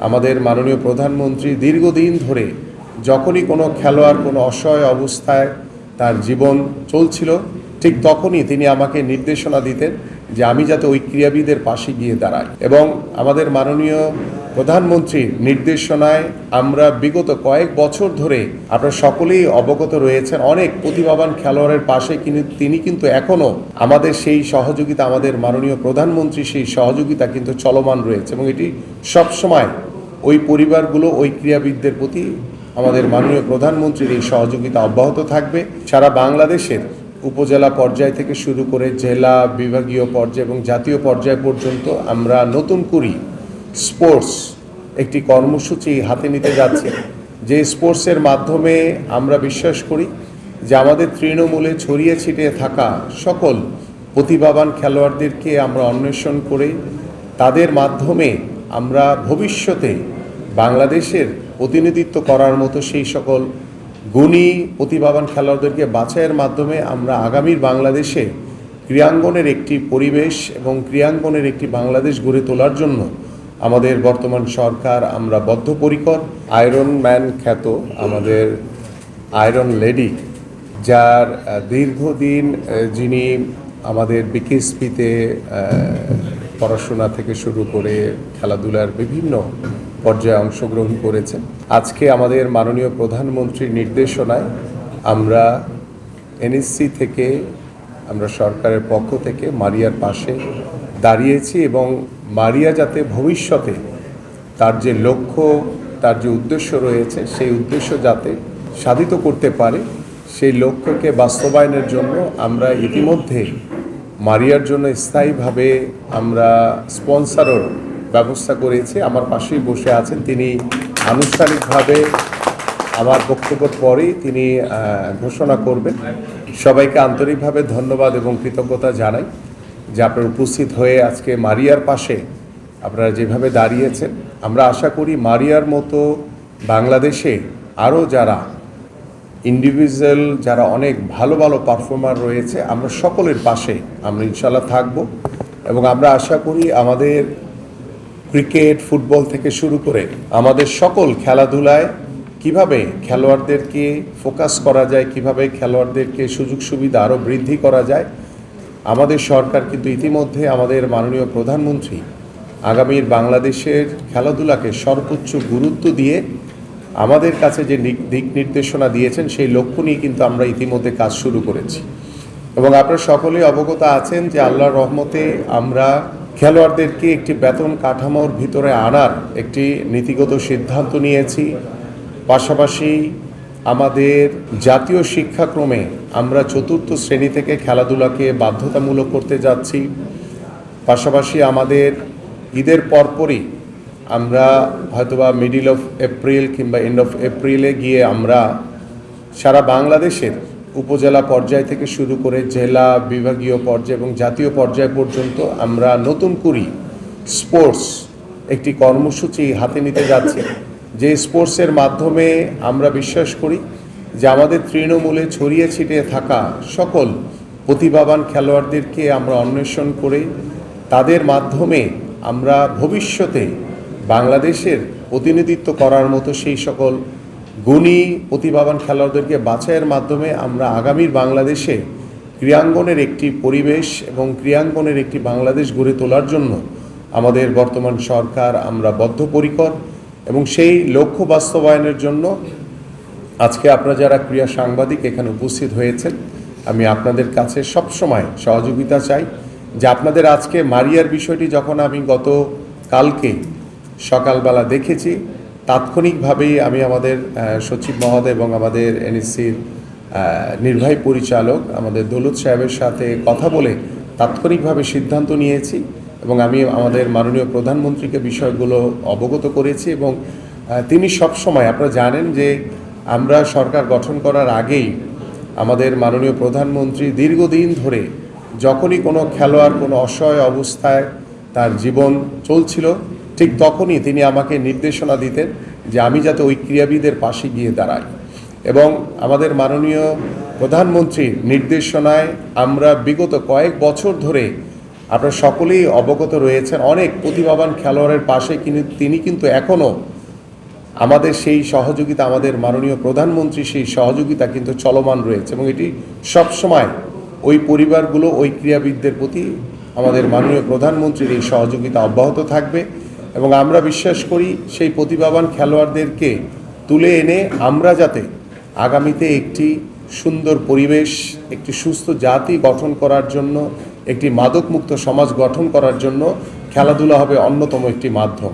আমাদের মাননীয় প্রধানমন্ত্রী দীর্ঘদিন ধরে যখনই কোনো খেলোয়াড় কোনো অসহায় অবস্থায় তার জীবন চলছিল, ঠিক তখনই তিনি আমাকে নির্দেশনা দিতেন যে আমি যাতে ওই ক্রীড়াবিদের পাশে গিয়ে দাঁড়াই। এবং আমাদের মাননীয় প্রধানমন্ত্রীর নির্দেশনায় আমরা বিগত কয়েক বছর ধরে আপনারা সকলেই অবগত রয়েছেন, অনেক প্রতিভাবান খেলোয়াড়ের পাশে তিনি কিন্তু এখনও আমাদের সেই সহযোগিতা, আমাদের মাননীয় প্রধানমন্ত্রী সেই সহযোগিতা কিন্তু চলমান রয়েছে এবং এটি সবসময় ওই পরিবারগুলো, ওই ক্রীড়াবিদদের প্রতি আমাদের মাননীয় প্রধানমন্ত্রীর এই সহযোগিতা অব্যাহত থাকবে। সারা বাংলাদেশের উপজেলা পর্যায় থেকে শুরু করে জেলা, বিভাগীয় পর্যায় এবং জাতীয় পর্যায় পর্যন্ত আমরা নতুন করি স্পোর্টস একটি কর্মসূচি হাতে নিতে যাচ্ছি, যে স্পোর্টসের মাধ্যমে আমরা বিশ্বাস করি যে আমাদের তৃণমূলে ছড়িয়ে ছিটিয়ে থাকা সকল প্রতিভাবান খেলোয়াড়দেরকে আমরা অন্বেষণ করে তাদের মাধ্যমে আমরা ভবিষ্যতে বাংলাদেশের প্রতিনিধিত্ব করার মতো সেই সকল গুণী প্রতিভাবান খেলোয়াড়দেরকে বাছাইয়ের মাধ্যমে আমরা আগামীর বাংলাদেশে ক্রীড়াঙ্গনের একটি পরিবেশ এবং ক্রীড়াঙ্গনের একটি বাংলাদেশ গড়ে তোলার জন্য আমাদের বর্তমান সরকার আমরা বদ্ধপরিকর। আয়রন ম্যান খ্যাত আমাদের আয়রন লেডি, যার দীর্ঘদিন যিনি আমাদের বিকেএসপিতে পড়াশোনা থেকে শুরু করে খেলাধুলার বিভিন্ন পর্যায়ে অংশগ্রহণ করেছেন, আজকে আমাদের মাননীয় প্রধানমন্ত্রীর নির্দেশনায় আমরা এনএসসি থেকে আমরা সরকারের পক্ষ থেকে মারিয়ার পাশে দাঁড়িয়েছি এবং মারিয়া যাতে ভবিষ্যতে তার যে লক্ষ্য, তার যে উদ্দেশ্য রয়েছে, সেই উদ্দেশ্য যাতে সাধিত করতে পারে, সেই লক্ষ্যকে বাস্তবায়নের জন্য আমরা ইতিমধ্যে মারিয়ার জন্য স্থায়ীভাবে আমরা স্পন্সরের ব্যবস্থা করেছি। আমার পাশেই বসে আছেন, তিনি আনুষ্ঠানিকভাবে আমার বক্তব্যের পরেই তিনি ঘোষণা করবেন। সবাইকে আন্তরিকভাবে ধন্যবাদ এবং কৃতজ্ঞতা জানাই যে আপনারা উপস্থিত হয়ে আজকে মারিয়ার পাশে আপনারা যেভাবে দাঁড়িয়েছেন। আমরা আশা করি মারিয়ার মতো বাংলাদেশে আরও যারা ইন্ডিভিজুয়াল, যারা অনেক ভালো ভালো পারফর্মার রয়েছে, আমরা সকলের পাশে আমরা ইনশাল্লাহ থাকব এবং আমরা আশা করি আমাদের ক্রিকেট, ফুটবল থেকে শুরু করে আমাদের সকল খেলাধুলায় কিভাবে খেলোয়াড়দেরকে ফোকাস করা যায়, কিভাবে খেলোয়াড়দেরকে সুযোগ সুবিধা আরও বৃদ্ধি করা যায়। আমাদের সরকার কিন্তু ইতিমধ্যে আমাদের মাননীয় প্রধানমন্ত্রী আগামীর বাংলাদেশের খেলাধুলাকে সর্বোচ্চ গুরুত্ব দিয়ে আমাদের কাছে যে দিক নির্দেশনা দিয়েছেন, সেই লক্ষ্য নিয়ে কিন্তু আমরা ইতিমধ্যে কাজ শুরু করেছি এবং আপনারা সকলেই অবগত আছেন যে আল্লাহর রহমতে আমরা খেলোয়াড়দেরকে একটি বেতন কাঠামোর ভিতরে আনার একটি নীতিগত সিদ্ধান্ত নিয়েছি। পাশাপাশি আমাদের জাতীয় শিক্ষাক্রমে আমরা ৪র্থ শ্রেণী থেকে খেলাধুলাকে বাধ্যতামূলক করতে যাচ্ছি। পাশাপাশি আমাদের ঈদের পরপরই আমরা হয়তোবা মিডল অফ এপ্রিল কিংবা এন্ড অফ এপ্রিলে গিয়ে আমরা সারা বাংলাদেশের উপজেলা পর্যায় থেকে শুরু করে জেলা, বিভাগীয় পর্যায় এবং জাতীয় পর্যায় পর্যন্ত আমরা নতুন করি স্পোর্টস একটি কর্মসূচি হাতে নিতে যাচ্ছি, যে স্পোর্টসের মাধ্যমে আমরা বিশ্বাস করি যে আমাদের তৃণমূলে ছড়িয়ে ছিটিয়ে থাকা সকল প্রতিভাবান খেলোয়াড়দেরকে আমরা অন্বেষণ করে তাদের মাধ্যমে আমরা ভবিষ্যতে বাংলাদেশের প্রতিনিধিত্ব করার মতো সেই সকল গুণী প্রতিভাবান খেলোয়াড়দেরকে বাছাইয়ের মাধ্যমে আমরা আগামীর বাংলাদেশে ক্রীড়াঙ্গনের একটি পরিবেশ এবং ক্রীড়াঙ্গনের একটি বাংলাদেশ গড়ে তোলার জন্য আমাদের বর্তমান সরকার আমরা বদ্ধপরিকর এবং সেই লক্ষ্য বাস্তবায়নের জন্য আজকে আপনারা যারা ক্রীড়া সাংবাদিক এখানে উপস্থিত হয়েছেন, আমি আপনাদের কাছে সবসময় সহযোগিতা চাই যে আপনাদের আজকে মারিয়ার বিষয়টি যখন আমি গত কালকে সকালবেলা দেখেছি, তাৎক্ষণিকভাবেই আমি আমাদের সচিব মহোদয় এবং আমাদের এনএসসির নির্বাহী পরিচালক আমাদের দৌলত সাহেবের সাথে কথা বলে তাৎক্ষণিকভাবে সিদ্ধান্ত নিয়েছি এবং আমি আমাদের মাননীয় প্রধানমন্ত্রীকে বিষয়গুলো অবগত করেছি এবং তিনি সবসময়, আপনারা জানেন যে আমরা সরকার গঠন করার আগেই আমাদের মাননীয় প্রধানমন্ত্রী দীর্ঘদিন ধরে যখনই কোনো খেলোয়াড় কোনো অসহায় অবস্থায় তার জীবন চলছিল, ঠিক তখনই তিনি আমাকে নির্দেশনা দিতেন যে আমি যাতে ওই ক্রীড়াবিদের পাশে গিয়ে দাঁড়াই এবং আমাদের মাননীয় প্রধানমন্ত্রীর নির্দেশনায় আমরা বিগত কয়েক বছর ধরে আপনারা সকলেই অবগত রয়েছেন, অনেক প্রতিভাবান খেলোয়াড়ের পাশে তিনি কিন্তু এখনও আমাদের সেই সহযোগিতা, আমাদের মাননীয় প্রধানমন্ত্রী সেই সহযোগিতা কিন্তু চলমান রয়েছে, এবং এটি সবসময় ওই পরিবারগুলো, ওই ক্রীড়াবিদদের প্রতি আমাদের মাননীয় প্রধানমন্ত্রীর এই সহযোগিতা অব্যাহত থাকবে। এবং আমরা বিশ্বাস করি সেই প্রতিভাবান খেলোয়াড়দেরকে তুলে এনে আমরা যাতে আগামীতে একটি সুন্দর পরিবেশ, একটি সুস্থ জাতি গঠন করার জন্য, একটি মাদকমুক্ত সমাজ গঠন করার জন্য খেলাধুলা হবে অন্যতম একটি মাধ্যম।